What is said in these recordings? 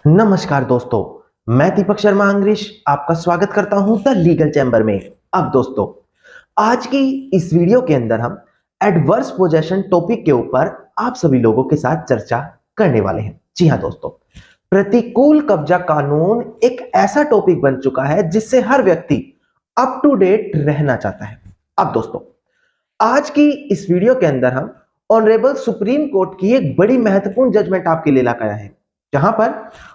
नमस्कार दोस्तों, मैं दीपक शर्मा अंग्रेज आपका स्वागत करता हूं द लीगल चैम्बर में। अब दोस्तों, आज की इस वीडियो के अंदर हम एडवर्स पोजेशन टॉपिक के ऊपर आप सभी लोगों के साथ चर्चा करने वाले हैं। जी हां दोस्तों, प्रतिकूल कब्जा कानून एक ऐसा टॉपिक बन चुका है जिससे हर व्यक्ति अप टू डेट रहना चाहता है। अब दोस्तों, आज की इस वीडियो के अंदर हम ऑनरेबल सुप्रीम कोर्ट की एक बड़ी महत्वपूर्ण जजमेंट आपके लिए लाकर आए हैं, जहां पर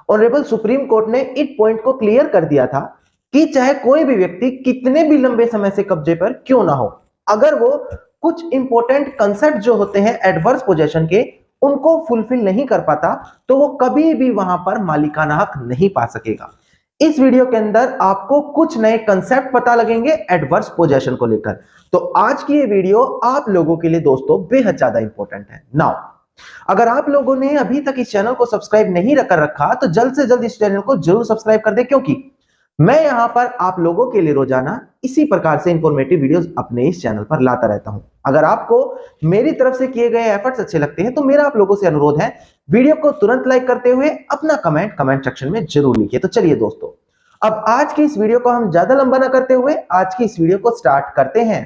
ऑनरेबल सुप्रीम कोर्ट ने इस पॉइंट को क्लियर कर दिया था कि चाहे कोई भी व्यक्ति कितने भी लंबे समय से कब्जे पर क्यों ना हो, अगर वो कुछ इंपॉर्टेंट कंसेप्ट जो होते हैं एडवर्स पोजेशन के उनको फुलफिल नहीं कर पाता तो वो कभी भी वहां पर मालिकाना हक नहीं पा सकेगा। इस वीडियो के अंदर आपको कुछ नए कंसेप्ट पता लगेंगे एडवर्स पोजेशन को लेकर। तो आज की ये वीडियो आप लोगों के लिए दोस्तों बेहद ज्यादा इंपॉर्टेंट है। नाउ, अगर आप लोगों ने अभी तक इस चैनल को सब्सक्राइब नहीं कर रखा तो जल्द से जल्द इस चैनल को जरूर सब्सक्राइब कर दे, क्योंकि मैं यहां पर आप लोगों के लिए रोजाना इसी प्रकार से इंफॉर्मेटिव वीडियोस अपने इस चैनल पर लाता रहता हूं। अगर आपको मेरी तरफ से किए गए एफर्ट्स अच्छे लगते हैं तो मेरा आप लोगों से अनुरोध है, वीडियो को तुरंत लाइक करते हुए अपना कमेंट सेक्शन में जरूर लिखिए। तो चलिए दोस्तों, अब आज की इस वीडियो को हम ज्यादा लंबा ना करते हुए आज की इस वीडियो को स्टार्ट करते हैं।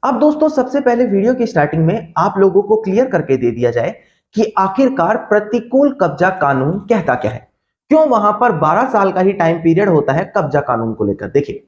अब दोस्तों, सबसे पहले वीडियो की स्टार्टिंग में आप लोगों को क्लियर करके दे दिया जाए कि आखिरकार प्रतिकूल कब्जा कानून कहता क्या है, क्यों वहां पर 12 साल का ही टाइम पीरियड होता है कब्जा कानून को लेकर। देखिए,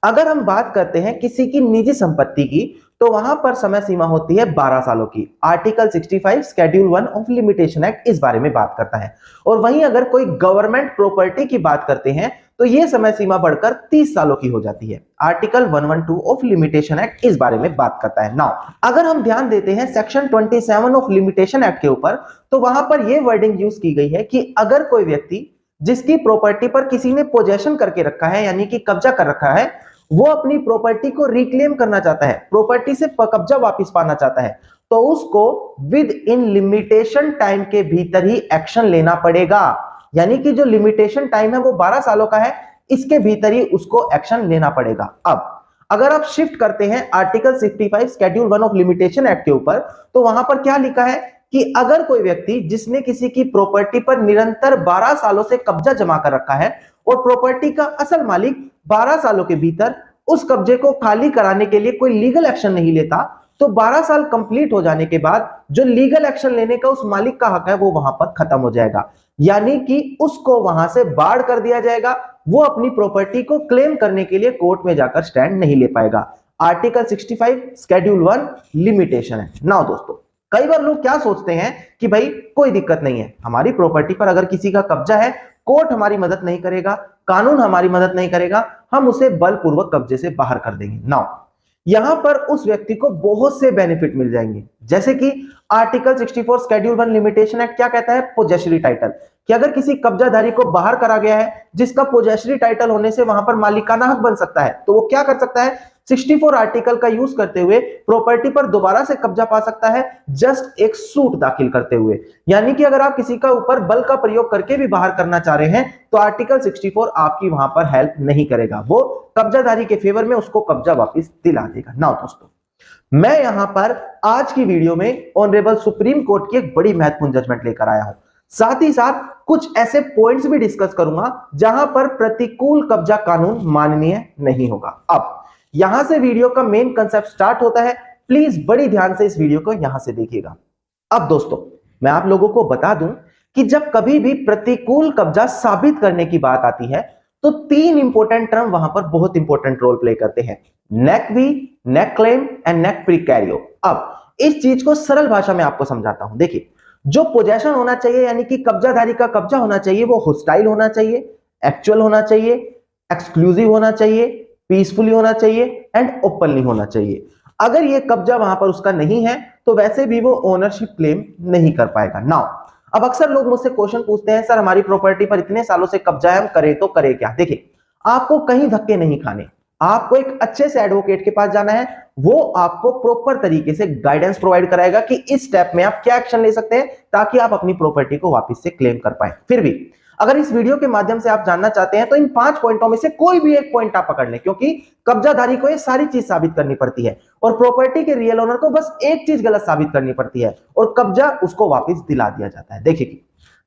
अगर हम बात करते हैं किसी की निजी संपत्ति की तो वहां पर समय सीमा होती है 12 सालों की। Article 65 schedule 1 of limitation act इस बारे में बात करता है। और वहीं अगर कोई गवर्नमेंट प्रॉपर्टी की बात करते हैं तो यह समय सीमा बढ़कर 30 सालों की हो जाती है। आर्टिकल 112 ऑफ लिमिटेशन एक्ट इस बारे में बात करता है। नाउ, अगर हम ध्यान देते हैं सेक्शन 27 ऑफ लिमिटेशन एक्ट के ऊपर, तो वहां पर यह वर्डिंग यूज की गई है कि अगर कोई व्यक्ति जिसकी प्रॉपर्टी पर किसी ने पोजेशन करके रखा है, यानी कि कब्जा कर रखा है, वो अपनी प्रॉपर्टी को रिक्लेम करना चाहता है, प्रॉपर्टी से कब्जा वापस पाना चाहता है, तो उसको विद इन लिमिटेशन टाइम के भीतर ही एक्शन लेना पड़ेगा। यानी कि जो लिमिटेशन टाइम है वो 12 सालों का है, इसके भीतर ही उसको एक्शन लेना पड़ेगा। अब अगर आप शिफ्ट करते हैं article 65 schedule 1 of limitation act के ऊपर, तो वहां पर क्या लिखा है कि अगर कोई व्यक्ति जिसने किसी की प्रॉपर्टी पर निरंतर 12 सालों से कब्जा जमा कर रखा है और प्रॉपर्टी का असल मालिक 12 सालों के भीतर उस कब्जे को खाली कराने के लिए कोई लीगल एक्शन नहीं लेता, तो 12 साल कंप्लीट हो जाने के बाद जो लीगल एक्शन लेने का उस मालिक का हक है वो वहां पर खत्म हो जाएगा। यानी कि उसको वहां से बाढ़ कर दिया जाएगा, वो अपनी प्रॉपर्टी को क्लेम करने के लिए कोर्ट में जाकर स्टैंड नहीं ले पाएगा। आर्टिकल 65 शेड्यूल 1 लिमिटेशन है। नाउ दोस्तों, कई बार लोग क्या सोचते हैं कि भाई कोई दिक्कत नहीं है, हमारी प्रॉपर्टी पर अगर किसी का कब्जा है, कोर्ट हमारी मदद नहीं करेगा, कानून हमारी मदद नहीं करेगा, हम उसे बलपूर्वक कब्जे से बाहर कर देंगे। नाउ, यहां पर उस व्यक्ति को बहुत से बेनिफिट मिल जाएंगे, जैसे कि आर्टिकल 64 शेड्यूल 1 लिमिटेशन एक्ट क्या कहता है, पोजेसरी टाइटल, कि अगर किसी कब्जाधारी को बाहर करा गया है जिसका पोजेसरी टाइटल होने से वहां पर मालिकाना हक बन सकता है, तो वो क्या कर सकता है, 64 आर्टिकल का यूज करते हुए प्रॉपर्टी पर दोबारा से कब्जा पा सकता है, जस्ट एक सूट दाखिल करते हुए। यानी कि अगर आप किसी का ऊपर बल का प्रयोग करके भी बाहर करना चाह रहे हैं तो आर्टिकल 64 आपकी वहां पर हेल्प नहीं करेगा, वो कब्जाधारी के फेवर में उसको कब्जा वापस दिला देगा। नाउ दोस्तों, मैं यहां पर आज की वीडियो में ऑनरेबल सुप्रीम कोर्ट की एक बड़ी महत्वपूर्ण जजमेंट लेकर आया हूं। साथ ही साथ कुछ ऐसे पॉइंट्स भी डिस्कस करूंगा जहां पर प्रतिकूल कब्जा कानून माननीय नहीं होगा। अब यहां से वीडियो का मेन कंसेप्ट स्टार्ट होता है, प्लीज बड़ी ध्यान से इस वीडियो को यहां से देखिएगा। अब दोस्तों, मैं आप लोगों को बता दूं कि जब कभी भी प्रतिकूल कब्जा साबित करने की बात आती है तो 3 इंपॉर्टेंट टर्म वहां पर बहुत इंपॉर्टेंट रोल प्ले करते हैं, nec vi, nec clam and nec precario. अब इस चीज को सरल भाषा में आपको समझाता हूं। देखिए, जो पोजेशन होना चाहिए, यानी कि कब्जाधारी का कब्जा होना चाहिए, वो होस्टाइल होना चाहिए, एक्चुअल होना चाहिए, एक्सक्लूसिव होना चाहिए, पीसफुली होना चाहिए एंड ओपनली होना चाहिए। अगर ये कब्जा वहां पर उसका नहीं है तो वैसे भी वो ओनरशिप क्लेम नहीं कर पाएगा। नाउ, अब अक्सर लोग मुझसे क्वेश्चन पूछते हैं, सर हमारी प्रॉपर्टी पर इतने सालों से कब्जा है, हम करें तो करें क्या। देखिए, आपको कहीं धक्के नहीं खाने, आपको एक अच्छे से एडवोकेट के पास जाना है, वो आपको प्रॉपर तरीके से गाइडेंस प्रोवाइड कराएगा कि इस स्टेप में आप क्या एक्शन ले सकते हैं ताकि आप अपनी प्रॉपर्टी को वापस से क्लेम कर पाए। फिर भी अगर इस वीडियो के माध्यम से आप जानना चाहते हैं तो इन 5 पॉइंटों में से कोई भी एक पॉइंट आप पकड़ लें, क्योंकि कब्जाधारी को ये सारी चीज साबित करनी पड़ती है और प्रॉपर्टी के रियल ओनर को बस एक चीज गलत साबित करनी पड़ती है और कब्जा उसको वापस दिला दिया जाता है। देखिए,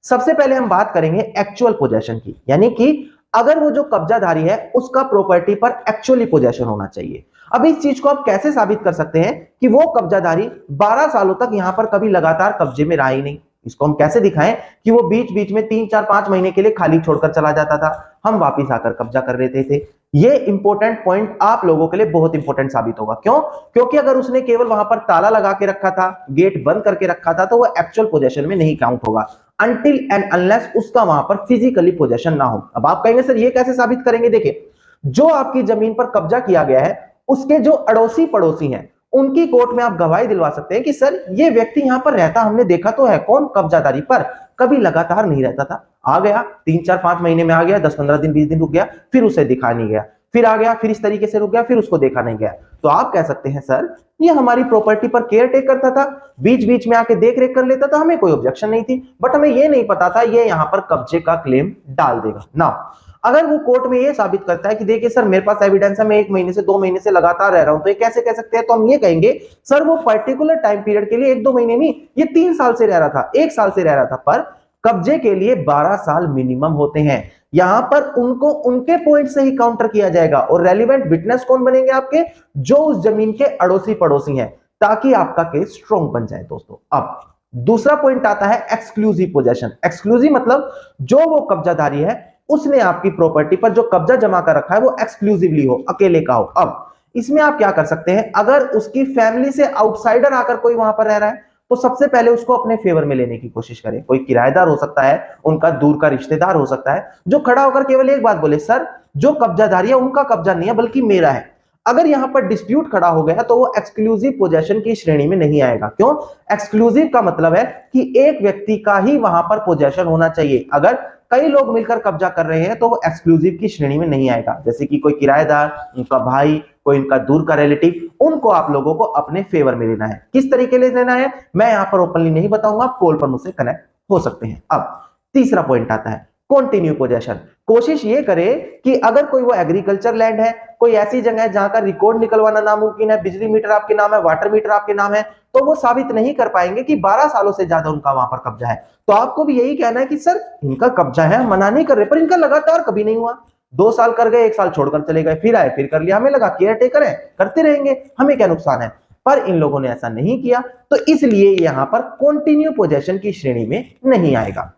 सबसे पहले हम बात करेंगे एक्चुअल पोजेशन की, यानी कि अगर वो जो कब्जाधारी है उसका प्रॉपर्टी पर एक्चुअली पोजेशन होना चाहिए। अब इस चीज को आप कैसे साबित कर सकते हैं कि वो कब्जाधारी 12 सालों तक यहां पर कभी लगातार कब्जे में रहा ही नहीं। इसको हम कैसे दिखाएं कि वो बीच बीच में 3, 4, 5 महीने के लिए खाली छोड़कर चला जाता था, हम वापिस आकर कब्जा कर लेते थे। ये इंपॉर्टेंट पॉइंट आप लोगों के लिए बहुत इंपॉर्टेंट साबित होगा। क्यों? क्योंकि अगर उसने केवल वहां पर ताला लगा के रखा था, गेट बंद करके रखा था, तो वो एक्चुअल पोजेशन में नहीं काउंट होगा अनटिल एंड अनलेस उसका वहां पर फिजिकली पोजेशन ना हो। अब आप कहेंगे सर ये कैसे साबित करेंगे? देखिए, जो आपकी जमीन पर कब्जा किया गया है उसके जो अड़ोसी पड़ोसी हैं उनकी कोर्ट में आप गवाही दिलवा सकते हैं कि सर ये व्यक्ति यहां पर रहता हमने देखा तो है। कौन? कब्जादारी, पर कभी लगातार नहीं रहता था। आ गया 3, 4, 5 महीने में आ गया, 10, 15 दिन, 20 दिन रुक गया, फिर उसे दिखा नहीं गया, फिर आ गया, फिर इस तरीके से रुक गया, फिर उसको देखा नहीं गया। तो आप कह सकते हैं सर ये हमारी प्रॉपर्टी पर केयर टेक करता था, बीच बीच में आके देख रेख कर लेता था, हमें कोई ऑब्जेक्शन नहीं थी, बट हमें ये नहीं पता था ये यहां पर कब्जे का क्लेम डाल देगा ना। अगर वो कोर्ट में ये साबित करता है कि देखिए सर मेरे पास एविडेंस है, मैं 1 महीने से 2 महीने से लगातार रह रहा हूं, तो ये कैसे कह सकते हैं? तो हम ये कहेंगे सर वो पर्टिकुलर टाइम पीरियड के लिए 1-2 महीने नहीं, ये 3 साल से रह रहा था, 1 साल से रह रहा था, पर कब्जे के लिए 12 साल मिनिमम होते हैं। यहां पर उनको उनके पॉइंट से ही काउंटर किया जाएगा और रेलिवेंट विटनेस कौन बनेंगे? आपके जो उस जमीन के अड़ोसी पड़ोसी हैं, ताकि आपका केस स्ट्रॉन्ग बन जाए। दोस्तों, अब दूसरा पॉइंट आता है एक्सक्लूसिव पोजेशन। एक्सक्लूसिव मतलब जो वो कब्जाधारी है उसने आपकी प्रॉपर्टी पर जो कब्जा जमा कर रखा है वो एक्सक्लूसिवली हो, अकेले का हो। अब इसमें आप क्या कर सकते हैं? अगर उसकी फैमिली से आउटसाइडर आकर कोई वहां पर रह रहा है तो सबसे पहले उसको अपने फेवर में लेने की कोशिश करें। कोई किराएदार हो सकता है, उनका दूर का रिश्तेदार हो सकता है, जो खड़ा होकर केवल एक बात बोले, सर जो कब्जाधारी है उनका कब्जा नहीं है बल्कि मेरा है। अगर यहां पर डिस्प्यूट खड़ा हो गया तो वो एक्सक्लूसिव पोजेशन की श्रेणी में नहीं आएगा। क्यों? एक्सक्लूसिव का मतलब है कि एक व्यक्ति का ही वहां पर पोजेशन होना चाहिए। अगर कई लोग मिलकर कब्जा कर रहे हैं तो वो एक्सक्लूसिव की श्रेणी में नहीं आएगा। जैसे कि कोई किराएदार, उनका भाई, कोई उनका दूर का रिलेटिव, उनको आप लोगों को अपने फेवर में लेना है। किस तरीके से लेना है मैं यहां पर ओपनली नहीं बताऊंगा, आप कॉल पर मुझसे कनेक्ट हो सकते हैं। अब तीसरा पॉइंट आता है कॉन्टिन्यू पोजेशन। कोशिश ये करे कि अगर कोई वो एग्रीकल्चर लैंड है, कोई ऐसी जगह है जहां का रिकॉर्ड निकलवाना नामुमकिन है, बिजली मीटर आपके नाम है, वाटर मीटर आपके नाम है, तो वो साबित नहीं कर पाएंगे कि 12 सालों से ज्यादा उनका वहां पर कब्जा है। तो आपको भी यही कहना है कि सर इनका कब्जा है, मना नहीं कर रहे, पर इनका लगातार कभी नहीं हुआ। 2 साल कर गए, 1 साल छोड़कर चले गए, फिर आए, फिर कर लिया, हमें लगा केयर टेकर है, करते रहेंगे, हमें क्या नुकसान है। पर इन लोगों ने ऐसा नहीं किया, तो इसलिए यहां पर कॉन्टिन्यू पोजेशन की श्रेणी में नहीं आएगा।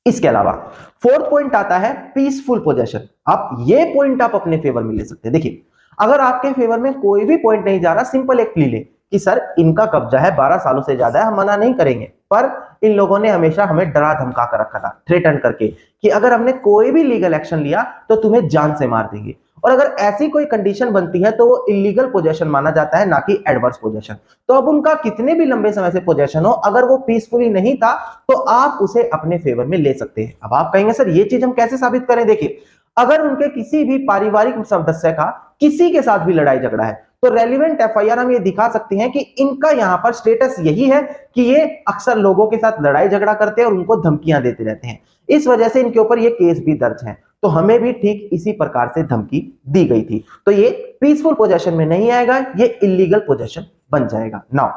इसके अलावा फोर्थ पॉइंट आता है पीसफुल पोजेशन। आप ये पॉइंट आप अपने फेवर में ले सकते हैं। देखिए, अगर आपके फेवर में कोई भी पॉइंट नहीं जा रहा, सिंपल एक प्ली ले कि सर इनका कब्जा है, 12 सालों से ज्यादा है, हम मना नहीं करेंगे, पर इन लोगों ने हमेशा हमें डरा धमका कर रखा था, थ्रेटन करके कि अगर हमने कोई भी लीगल एक्शन लिया तो तुम्हें जान से मार देंगे। और अगर ऐसी कोई कंडीशन बनती है तो वो इलीगल पोजेशन माना जाता है, ना कि एडवर्स पोजेशन। तो अब उनका कितने भी लंबे समय से पोजेशन हो, अगर वो पीसफुली नहीं था तो आप उसे अपने फेवर में ले सकते हैं। अब आप कहेंगे सर ये चीज हम कैसे साबित करें? देखिए, अगर उनके किसी भी पारिवारिक सदस्य का किसी के साथ भी लड़ाई झगड़ा है तो रेलिवेंट एफआईआर हम ये दिखा सकते हैं कि इनका यहां पर स्टेटस यही है कि ये अक्सर लोगों के साथ लड़ाई झगड़ा करते हैं और उनको धमकियां देते रहते हैं, इस वजह से इनके ऊपर ये केस भी दर्ज है। तो हमें भी ठीक इसी प्रकार से धमकी दी गई थी, तो ये पीसफुल पोजेशन में नहीं आएगा, ये इलीगल पोजेशन बन जाएगा। नाउ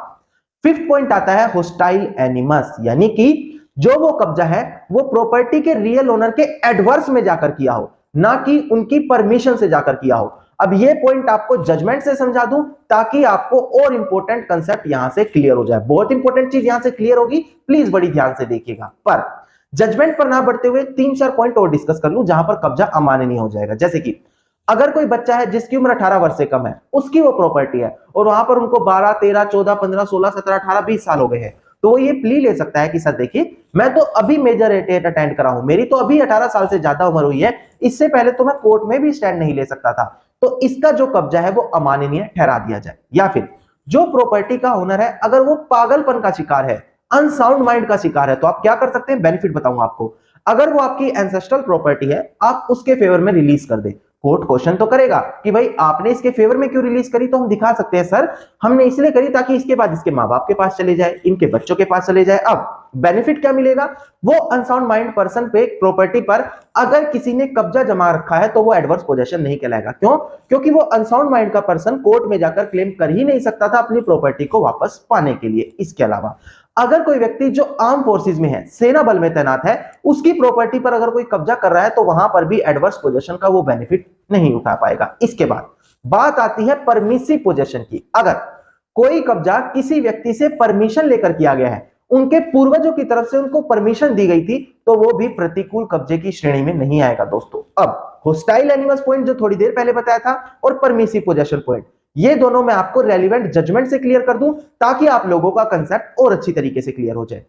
फिफ्थ पॉइंट आता है होस्टाइल एनिमस, यानी कि जो वो कब्जा है वो प्रॉपर्टी के रियल ओनर के एडवर्स में जाकर किया हो, ना कि उनकी परमिशन से जाकर किया हो। अब ये पॉइंट आपको जजमेंट से समझा दूं ताकि आपको और इंपॉर्टेंट कंसेप्ट यहां से क्लियर हो जाए। बहुत इंपॉर्टेंट चीज यहां से क्लियर होगी, प्लीज बड़ी ध्यान से देखिएगा। पर जजमेंट पर ना बढ़ते हुए 3-4 पॉइंट और डिस्कस कर लूं जहां पर कब्जा अमान्य हो जाएगा। जैसे कि अगर कोई बच्चा है जिसकी उम्र 18 वर्ष से कम है, उसकी वो प्रॉपर्टी है और वहां पर उनको 12, 13, 14, 15, 16, 17, 18, 20 साल हो गए हैं, तो वो ये प्ली ले सकता है कि सर देखिए मैं तो अभी मेजर एटेट अटेंड करा हूं, मेरी तो अभी 18 साल से ज्यादा उम्र हुई है, इससे पहले तो मैं कोर्ट में भी स्टैंड नहीं ले सकता था, तो इसका जो कब्जा है वो अमाननीय ठहरा दिया जाए। या फिर जो प्रॉपर्टी का ओनर है अगर वो पागलपन का शिकार है, अनसाउंड माइंड का शिकार है, तो आप क्या कर सकते हैं, बेनिफिट बताऊंगा आपको। अगर वो आपकी एंसेस्ट्रल प्रॉपर्टी है, आप उसके फेवर में रिलीज कर दे, कोर्ट क्वेश्चन तो करेगा कि भाई आपने इसके फेवर में क्यों रिलीज करी, तो हम दिखा सकते हैं सर हमने इसलिए करी ताकि इसके बाद इसके माँ बाप के पास चले जाए, इनके बच्चों के पास चले जाए। अब बेनिफिट क्या मिलेगा? वो अनसाउंड माइंड पर्सन पे प्रॉपर्टी पर अगर किसी ने कब्जा जमा रखा है तो वो एडवर्स पोजेशन नहीं कहलाएगा। क्यों? क्योंकि वो अनसाउंड माइंड का पर्सन कोर्ट में जाकर क्लेम कर ही नहीं सकता था अपनी प्रॉपर्टी को वापस पाने के लिए। इसके अलावा अगर कोई व्यक्ति जो आर्म फोर्सेस में है, सेना बल में तैनात है, उसकी प्रॉपर्टी पर अगर कोई कब्जा कर रहा है तो वहां पर भी एडवर्स पोजेशन का वो बेनिफिट नहीं उठा पाएगा। इसके बाद बात आती है परमिसिव पोजेशन की। अगर कोई कब्जा किसी व्यक्ति से परमिशन लेकर किया गया है, उनके पूर्वजों की तरफ से उनको परमिशन दी गई थी, तो वो भी प्रतिकूल कब्जे की श्रेणी में नहीं आएगा दोस्तों। अब होस्टाइल एनिमल्स पॉइंट जो थोड़ी देर पहले बताया था और परमिसिव पोजेशन पॉइंट, ये दोनों मैं आपको रेलिवेंट जजमेंट से क्लियर कर दूं ताकि आप लोगों का कंसेप्ट और अच्छी तरीके से क्लियर हो जाए।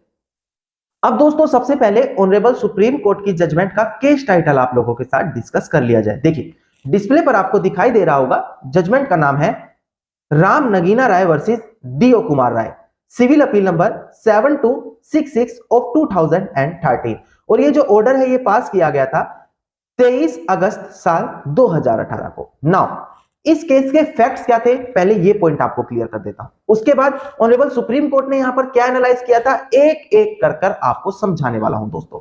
अब दोस्तों सबसे पहले ऑनरेबल सुप्रीम कोर्ट की जजमेंट का केस टाइटल आप लोगों के साथ डिस्कस कर लिया जाए। देखिए डिस्प्ले पर आपको दिखाई दे रहा होगा, जजमेंट का नाम है Ram Nagina Rai versus D O. Kumar Rai, civil appeal number 7266 of 2013। और ये जो ऑर्डर है ये पास किया गया था 23 अगस्त साल 2018 को। नाउ इस केस के फैक्ट्स क्या थे, पहले ये पॉइंट आपको क्लियर कर देता हूं, उसके बाद ऑनरेबल सुप्रीम कोर्ट ने यहां पर क्या एनालाइज किया था एक एक कर आपको समझाने वाला हूं दोस्तों।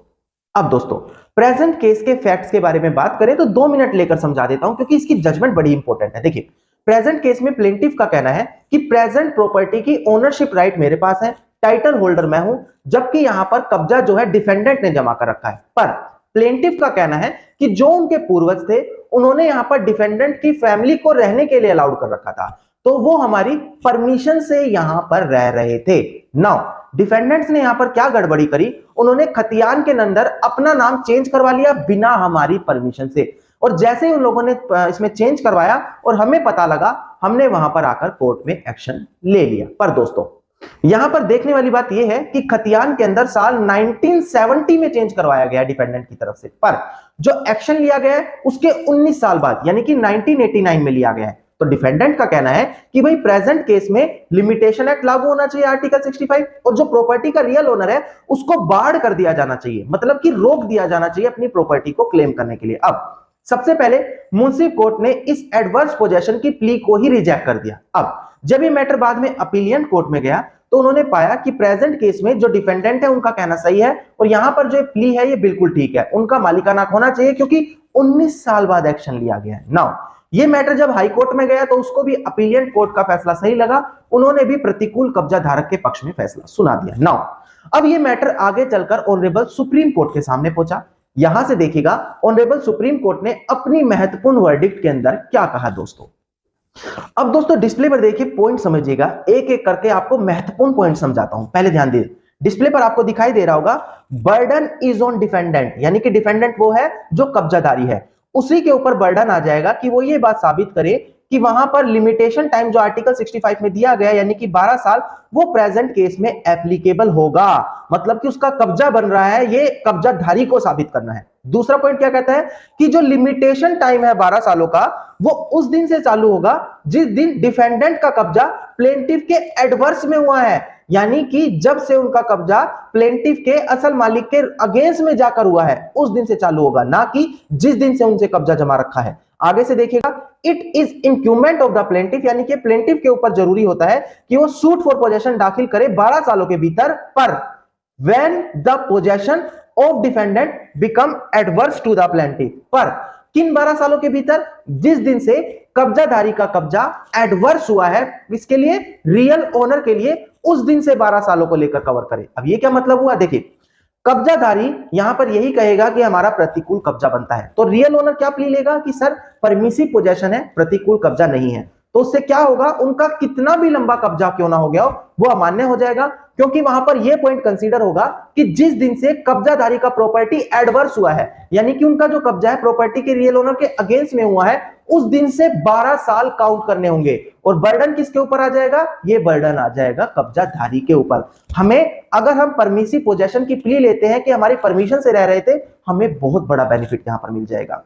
अब दोस्तों प्रेजेंट केस के फैक्ट्स के बारे में बात करें तो 2 मिनट लेकर समझा देता हूं क्योंकि इसकी जजमेंट बड़ी इंपॉर्टेंट है। देखिए प्रेजेंट केस में प्लेंटिफ का कहना है कि प्रेजेंट प्रॉपर्टी की ओनरशिप राइट मेरे पास है, टाइटल होल्डर मैं हूं, जबकि यहां पर कब्जा जो है डिफेंडेंट ने जमा कर रखा है। पर प्लेंटिफ का कहना है कि जो उनके पूर्वज थे उन्होंने यहां पर डिफेंडेंट की फैमिली को रहने के लिए अलाउड कर रखा था, तो वो हमारी परमिशन से यहां पर रह रहे थे। नाउ डिफेंडेंट्स ने यहां पर क्या गड़बड़ी करी, उन्होंने खतियान के अंदर अपना नाम चेंज करवा लिया बिना हमारी परमिशन से, और जैसे ही उन लोगों ने इसमें चेंज करवाया और हमें पता लगा, हमने वहां पर आकर कोर्ट में एक्शन ले लिया। पर दोस्तों यहां पर देखने वाली बात यह है कि खतियान के अंदर साल 1970 में चेंज करवाया गया डिफेंडेंट की तरफ से, पर जो एक्शन लिया गया है उसके 19 साल बाद यानी कि 1989 में लिया गया है। तो डिफेंडेंट का कहना है कि भाई प्रेजेंट केस में लिमिटेशन एक्ट लागू होना चाहिए आर्टिकल 65, और जो प्रॉपर्टी का रियल ओनर है उसको बाढ़ कर दिया जाना चाहिए, मतलब कि रोक दिया जाना चाहिए अपनी प्रॉपर्टी को क्लेम करने के लिए। अब सबसे पहले मुंसिफ कोर्ट ने इस एडवर्स पोजेशन की प्ली को ही रिजेक्ट कर दिया। अब जब ये मैटर बाद में अपीलियंट कोर्ट में गया तो उन्होंने पाया कि प्रेजेंट केस में जो डिफेंडेंट है उनका कहना सही है और यहां पर जो प्ली है ये बिल्कुल ठीक है, उनका मालिकाना होना चाहिए क्योंकि 19 साल बाद एक्शन लिया गया है। नाउ ये मैटर जब हाई कोर्ट में गया तो उसको भी अपीलियंट कोर्ट का फैसला सही लगा, उन्होंने भी प्रतिकूल कब्जा धारक के पक्ष में फैसला सुना दिया। नाउ अब ये मैटर आगे चलकर ऑनरेबल सुप्रीम कोर्ट के सामने पहुंचा। यहां से देखिएगा ऑनरेबल सुप्रीम कोर्ट ने अपनी महत्वपूर्ण वर्डिक्ट के अंदर क्या कहा दोस्तों। अब दोस्तों डिस्प्ले पर देखिए, पॉइंट समझिएगा, एक एक करके आपको महत्वपूर्ण पॉइंट समझाता हूं। पहले ध्यान दीजिए, डिस्प्ले पर आपको दिखाई दे रहा होगा बर्डन इज ऑन डिफेंडेंट, यानी कि डिफेंडेंट वो है जो कब्जादारी है, उसी के ऊपर बर्डन आ जाएगा कि वो ये बात साबित करे कि वहां पर लिमिटेशन टाइम जो आर्टिकल 65 में दिया गया यानी कि 12 साल वो प्रेजेंट केस में एप्लीकेबल होगा, मतलब कि उसका कब्जा बन रहा है, ये कब्जाधारी को साबित करना है। दूसरा पॉइंट क्या कहता है कि जो लिमिटेशन टाइम है 12 सालों का वो उस दिन से चालू होगा जिस दिन डिफेंडेंट का कब्जा प्लेंटिफ के एडवर्स में हुआ है, यानी कि जब से उनका कब्जा प्लेंटिफ के असल मालिक के अगेंस्ट में जाकर हुआ है उस दिन से चालू होगा, ना कि जिस दिन से उनसे कब्जा जमा रखा है। आगे से देखिएगा, it is incumbent of the plaintiff, यानी कि प्लेंटिफ के ऊपर जरूरी होता है कि वो सूट फॉर पोजेशन दाखिल करे 12 सालों के भीतर, पर when the possession of defendant become adverse to the plaintiff, पर किन 12 सालों के भीतर, जिस दिन से कब्जाधारी का कब्जा एडवर्स हुआ है इसके लिए, रियल ओनर के लिए, उस दिन से 12 सालों को लेकर कवर करे। अब ये क्या मतलब हुआ, देखिए कब्जाधारी यहां पर यही कहेगा कि हमारा प्रतिकूल कब्जा बनता है, तो रियल ओनर क्या प्ली लेगा कि सर परमिसिव पोजेशन है, प्रतिकूल कब्जा नहीं है, तो उससे क्या होगा, उनका कितना भी लंबा कब्जा क्यों ना हो गया हो वो अमान्य हो जाएगा, क्योंकि वहां पर यह पॉइंट कंसीडर होगा कि जिस दिन से कब्जाधारी का प्रॉपर्टी एडवर्स हुआ है, यानी कि उनका जो कब्जा है प्रॉपर्टी के रियल ओनर के अगेंस्ट में हुआ है, उस दिन से 12 साल काउंट करने होंगे। और बर्डन किसके ऊपर आ जाएगा, ये बर्डन आ जाएगा कब्जाधारी के ऊपर। हमें अगर हम परमिसिव पोजेशन की प्ली लेते हैं कि हमारी परमिशन से रह रहे थे, हमें बहुत बड़ा बेनिफिट यहां पर मिल जाएगा।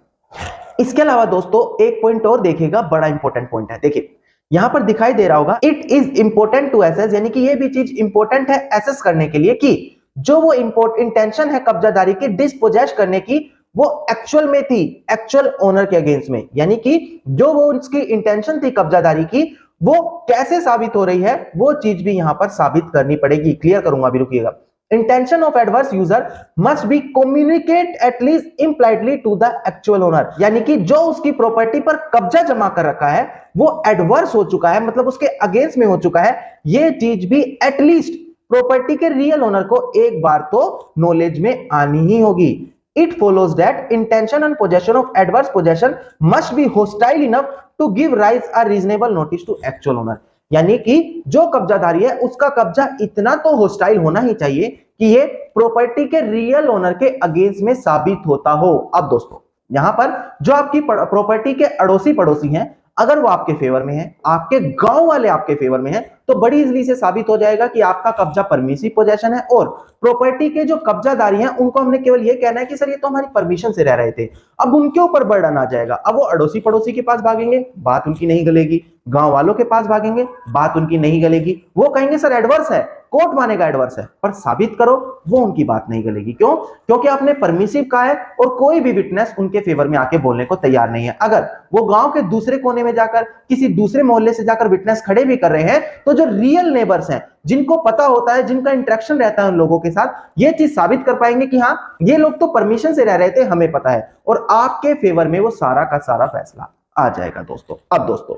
इसके अलावा दोस्तों एक पॉइंट और देखिएगा, बड़ा इंपॉर्टेंट पॉइंट है। देखिए यहां पर दिखाई दे रहा होगा, it is important to assess, यानी कि ये भी चीज इंपॉर्टेंट है एसेस करने के लिए कि जो वो इंटेंशन है कब्जादारी की डिस्पोजेस करने की, वो एक्चुअल में थी एक्चुअल ओनर के अगेंस्ट में, यानी कि जो वो उसकी इंटेंशन थी कब्जादारी की वो कैसे साबित हो रही है वो चीज भी यहां पर साबित करनी पड़ेगी। क्लियर करूंगा, अभी रुकिएगा। Intention of adverse user must be communicate at least impliedly to the actual owner, यानी कि जो उसकी प्रॉपर्टी पर कब्जा जमा कर रखा है वो एडवर्स हो चुका है, मतलब उसके अगेंस्ट में हो चुका है, ये चीज भी एटलीस्ट प्रॉपर्टी के रियल ओनर को एक बार तो नॉलेज में आनी ही होगी। It follows that intention and possession of adverse possession must be hostile enough to give rise a reasonable notice to actual owner, यानी कि जो कब्जाधारी है उसका कब्जा इतना तो होस्टाइल होना ही चाहिए कि ये प्रॉपर्टी के रियल ओनर के अगेंस्ट में साबित होता हो। अब दोस्तों यहां पर जो आपकी प्रॉपर्टी के अड़ोसी पड़ोसी हैं, अगर वो आपके फेवर में है, आपके गांव वाले आपके फेवर में है, तो बड़ी इजीली से साबित हो जाएगा कि आपका कब्जा परमिसिव पोजेशन है और प्रॉपर्टी के जो कब्जादारी हैं उनको हमने केवल ये कहना है कि सर ये तो हमारी परमिशन से रह रहे थे। अब उनके ऊपर बर्डन आ जाएगा, अब वो अड़ोसी पड़ोसी के पास भागेंगे, बात उनकी नहीं गलेगी, गांव वालों के पास भागेंगे, बात उनकी नहीं गलेगी, वो कहेंगे सर एडवर्स है, कोर्ट मानेगा एडवर्स है, पर साबित करो, वो उनकी बात नहीं गलेगी। क्यों? क्योंकि आपने परमिसिव कहा है और कोई भी विटनेस उनके फेवर में आके बोलने को तैयार नहीं है। अगर वो गांव के दूसरे कोने में जाकर किसी दूसरे मोहल्ले से जाकर विटनेस खड़े भी कर रहे हैं, तो जो रियल नेबर्स हैं, जिनको पता होता है, जिनका इंटरेक्शन रहता है उन लोगों के साथ, ये चीज साबित कर पाएंगे कि हाँ ये लोग तो परमिशन से रह रहे थे, हमें पता है, और आपके फेवर में वो सारा का सारा फैसला आ जाएगा दोस्तों। अब दोस्तों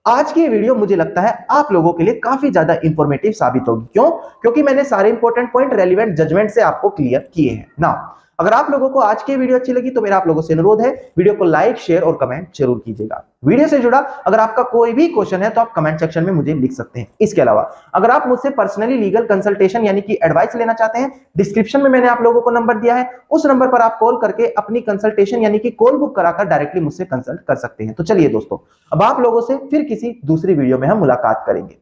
आज की ये वीडियो मुझे लगता है आप लोगों के लिए काफी ज्यादा इंफॉर्मेटिव साबित होगी। क्यों? क्योंकि मैंने सारे इंपॉर्टेंट पॉइंट रेलिवेंट जजमेंट से आपको क्लियर किए हैं ना। अगर आप लोगों को आज की वीडियो अच्छी लगी तो मेरा आप लोगों से अनुरोध है, वीडियो को लाइक शेयर और कमेंट जरूर कीजिएगा। वीडियो से जुड़ा अगर आपका कोई भी क्वेश्चन है तो आप कमेंट सेक्शन में मुझे लिख सकते हैं। इसके अलावा अगर आप मुझसे पर्सनली लीगल कंसल्टेशन यानी कि एडवाइस लेना चाहते हैं, डिस्क्रिप्शन में मैंने आप लोगों को नंबर दिया है, उस नंबर पर आप कॉल करके अपनी कंसल्टेशन यानी कि कॉल बुक कराकर डायरेक्टली मुझसे कंसल्ट कर सकते हैं। तो चलिए दोस्तों अब आप लोगों से फिर किसी दूसरी वीडियो में हम मुलाकात करेंगे।